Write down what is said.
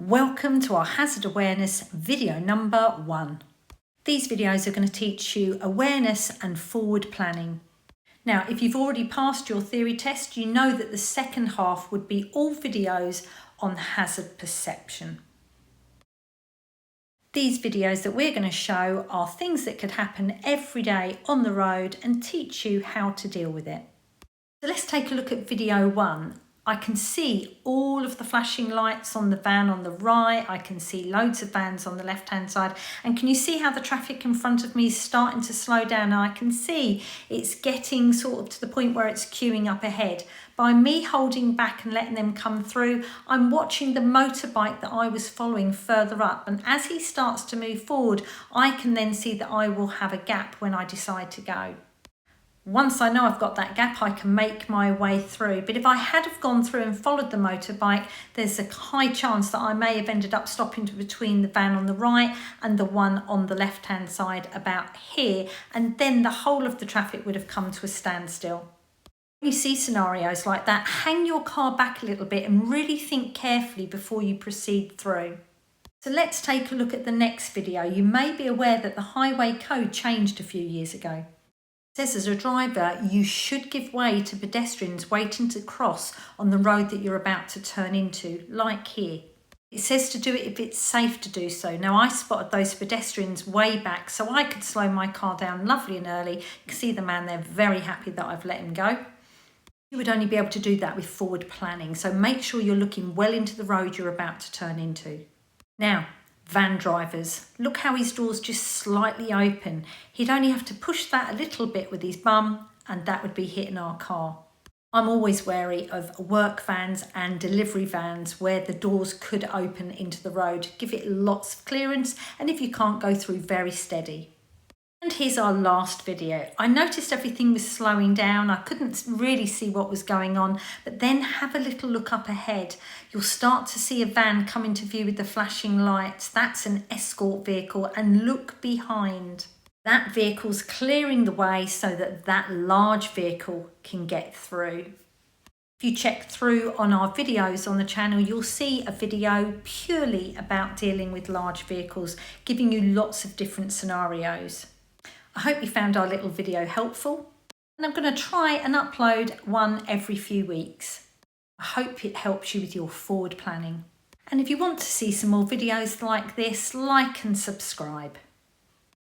Welcome to our hazard awareness video number 1. These videos are going to teach you awareness and forward planning. Now, if you've already passed your theory test, you know that the second half would be all videos on hazard perception. These videos that we're going to show are things that could happen every day on the road and teach you how to deal with it. So let's take a look at video 1. I can see all of the flashing lights on the van on the right. I can see loads of vans on the left-hand side. And can you see how the traffic in front of me is starting to slow down? And I can see it's getting sort of to the point where it's queuing up ahead. By me holding back and letting them come through, I'm watching the motorbike that I was following further up. And as he starts to move forward, I can then see that I will have a gap when I decide to go. Once I know I've got that gap, I can make my way through. But if I had have gone through and followed the motorbike, there's a high chance that I may have ended up stopping between the van on the right and the one on the left-hand side about here. And then the whole of the traffic would have come to a standstill. When you see scenarios like that, hang your car back a little bit and really think carefully before you proceed through. So let's take a look at the next video. You may be aware that the highway code changed a few years ago. It says as a driver, you should give way to pedestrians waiting to cross on the road that you're about to turn into, like here. It says to do it if it's safe to do so. Now, I spotted those pedestrians way back, so I could slow my car down lovely and early. You can see the man there, very happy that I've let him go. You would only be able to do that with forward planning, so make sure you're looking well into the road you're about to turn into. Now, van drivers, look how his door's just slightly open. He'd only have to push that a little bit with his bum and that would be hitting our car. I'm always wary of work vans and delivery vans where the doors could open into the road. Give it lots of clearance, and if you can't, go through very steady. And here's our last video. I noticed everything was slowing down. I couldn't really see what was going on, but then have a little look up ahead. You'll start to see a van come into view with the flashing lights. That's an escort vehicle, and look behind. That vehicle's clearing the way so that that large vehicle can get through. If you check through on our videos on the channel, you'll see a video purely about dealing with large vehicles, giving you lots of different scenarios. I hope you found our little video helpful, and I'm going to try and upload one every few weeks. I hope it helps you with your forward planning. And if you want to see some more videos like this, like and subscribe.